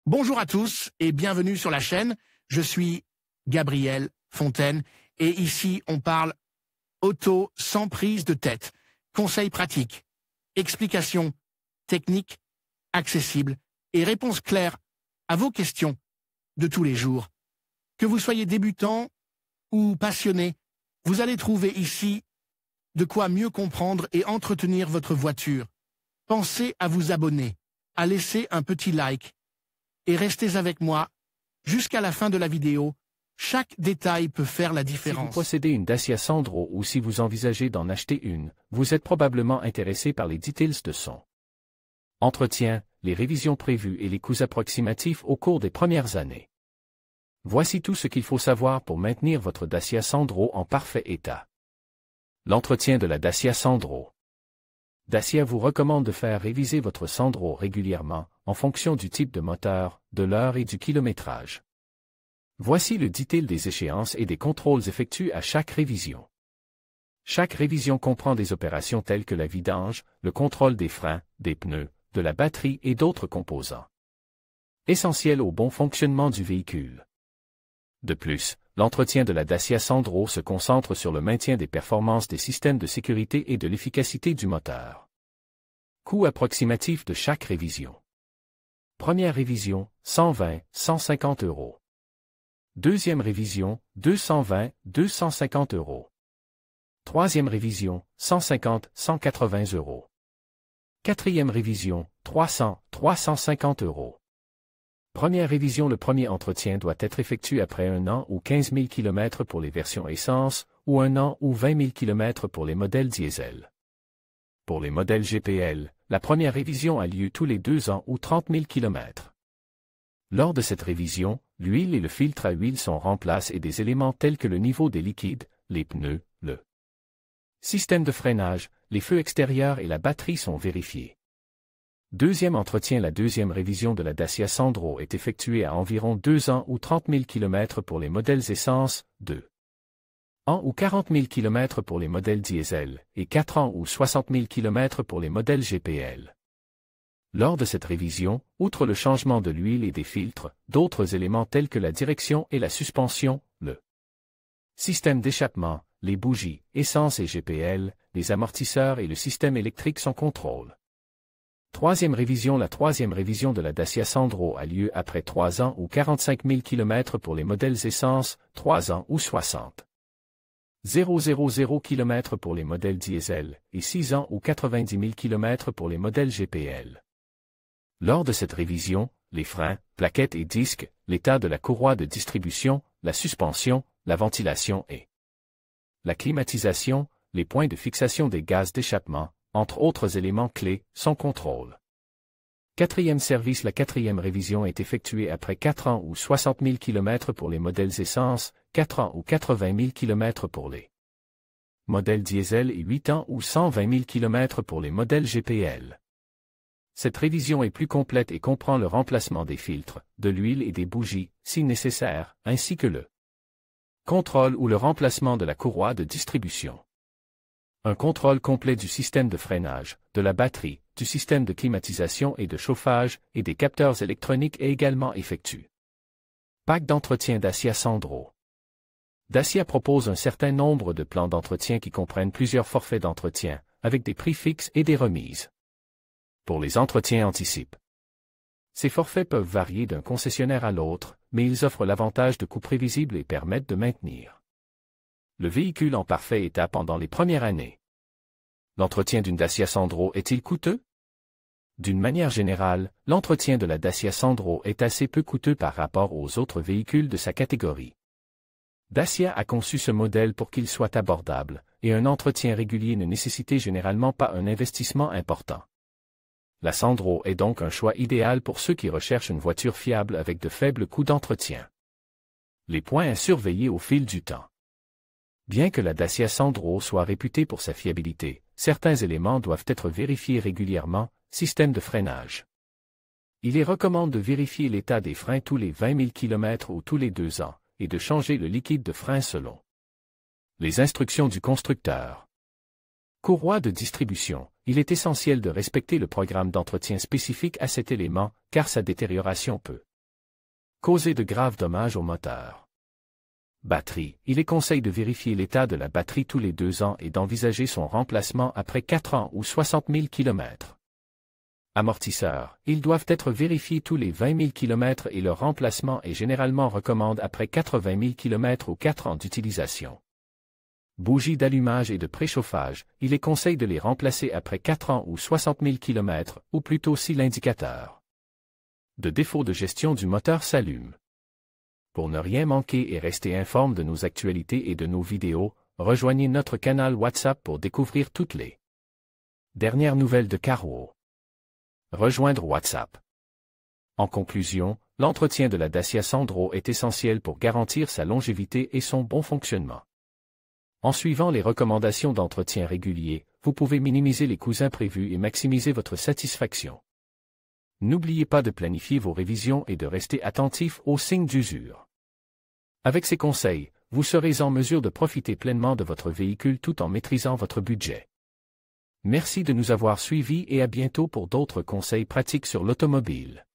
Bonjour à tous et bienvenue sur la chaîne. Je suis Gabriel Fontaine et ici on parle auto sans prise de tête. Conseils pratiques, explications techniques, accessibles et réponses claires à vos questions de tous les jours. Que vous soyez débutant ou passionné, vous allez trouver ici de quoi mieux comprendre et entretenir votre voiture. Pensez à vous abonner, à laisser un petit like et restez avec moi jusqu'à la fin de la vidéo. Chaque détail peut faire la différence. Si vous possédez une Dacia Sandro ou si vous envisagez d'en acheter une, vous êtes probablement intéressé par les details de son entretien, les révisions prévues et les coûts approximatifs au cours des premières années. Voici tout ce qu'il faut savoir pour maintenir votre Dacia Sandro en parfait état. L'entretien de la Dacia Sandro. Dacia vous recommande de faire réviser votre Sandro régulièrement, en fonction du type de moteur, de l'heure et du kilométrage. Voici le detail des échéances et des contrôles effectués à chaque révision. Chaque révision comprend des opérations telles que la vidange, le contrôle des freins, des pneus, de la batterie et d'autres composants essentiels au bon fonctionnement du véhicule. De plus, l'entretien de la Dacia Sandro se concentre sur le maintien des performances des systèmes de sécurité et de l'efficacité du moteur. Coût approximatif de chaque révision. Première révision, 120-150 €. Deuxième révision, 220-250 €. Troisième révision, 150-180 €. Quatrième révision, 300-350 €. Première révision. Le premier entretien doit être effectué après 1 an ou 15 000 km pour les versions essence, ou 1 an ou 20 000 km pour les modèles diesel. Pour les modèles GPL, la première révision a lieu tous les 2 ans ou 30 000 km. Lors de cette révision, l'huile et le filtre à huile sont remplacés et des éléments tels que le niveau des liquides, les pneus, le système de freinage, les feux extérieurs et la batterie sont vérifiés. Deuxième entretien. La deuxième révision de la Dacia Sandro est effectuée à environ 2 ans ou 30 000 km pour les modèles essence, 2 ans ou 40 000 km pour les modèles diesel, et 4 ans ou 60 000 km pour les modèles GPL. Lors de cette révision, outre le changement de l'huile et des filtres, d'autres éléments tels que la direction et la suspension, le système d'échappement, les bougies, essence et GPL, les amortisseurs et le système électrique sont contrôlés. Troisième révision. La troisième révision de la Dacia Sandro a lieu après 3 ans ou 45 000 km pour les modèles essence, 3 ans ou 60 000 km pour les modèles diesel, et 6 ans ou 90 000 km pour les modèles GPL. Lors de cette révision, les freins, plaquettes et disques, l'état de la courroie de distribution, la suspension, la ventilation et la climatisation, les points de fixation des gaz d'échappement, entre autres éléments clés, sont contrôlés. Quatrième service. La quatrième révision est effectuée après 4 ans ou 60 000 km pour les modèles essence, 4 ans ou 80 000 km pour les modèles diesel et 8 ans ou 120 000 km pour les modèles GPL. Cette révision est plus complète et comprend le remplacement des filtres, de l'huile et des bougies, si nécessaire, ainsi que le contrôle ou le remplacement de la courroie de distribution. Un contrôle complet du système de freinage, de la batterie, du système de climatisation et de chauffage, et des capteurs électroniques est également effectué. Pack d'entretien Dacia Sandro. Dacia propose un certain nombre de plans d'entretien qui comprennent plusieurs forfaits d'entretien, avec des prix fixes et des remises. Pour les entretiens anticipes. Ces forfaits peuvent varier d'un concessionnaire à l'autre, mais ils offrent l'avantage de coûts prévisibles et permettent de maintenir le véhicule en parfait état pendant les premières années. L'entretien d'une Dacia Sandro est-il coûteux? D'une manière générale, l'entretien de la Dacia Sandro est assez peu coûteux par rapport aux autres véhicules de sa catégorie. Dacia a conçu ce modèle pour qu'il soit abordable, et un entretien régulier ne nécessite généralement pas un investissement important. La Sandro est donc un choix idéal pour ceux qui recherchent une voiture fiable avec de faibles coûts d'entretien. Les points à surveiller au fil du temps. Bien que la Dacia Sandro soit réputée pour sa fiabilité, certains éléments doivent être vérifiés régulièrement. Système de freinage. Il est recommandé de vérifier l'état des freins tous les 20 000 km ou tous les 2 ans, et de changer le liquide de frein selon les instructions du constructeur. Courroie de distribution. Il est essentiel de respecter le programme d'entretien spécifique à cet élément, car sa détérioration peut causer de graves dommages au moteur. Batterie. Il est conseillé de vérifier l'état de la batterie tous les 2 ans et d'envisager son remplacement après 4 ans ou 60 000 km. Amortisseurs. Ils doivent être vérifiés tous les 20 000 km et leur remplacement est généralement recommandé après 80 000 km ou 4 ans d'utilisation. Bougies d'allumage et de préchauffage. Il est conseillé de les remplacer après 4 ans ou 60 000 km, ou plutôt si l'indicateur de défaut de gestion du moteur s'allume. Pour ne rien manquer et rester informé de nos actualités et de nos vidéos, rejoignez notre canal WhatsApp pour découvrir toutes les dernières nouvelles de Carwow. Rejoindre WhatsApp. En conclusion, l'entretien de la Dacia Sandero est essentiel pour garantir sa longévité et son bon fonctionnement. En suivant les recommandations d'entretien régulier, vous pouvez minimiser les coûts imprévus et maximiser votre satisfaction. N'oubliez pas de planifier vos révisions et de rester attentif aux signes d'usure. Avec ces conseils, vous serez en mesure de profiter pleinement de votre véhicule tout en maîtrisant votre budget. Merci de nous avoir suivis et à bientôt pour d'autres conseils pratiques sur l'automobile.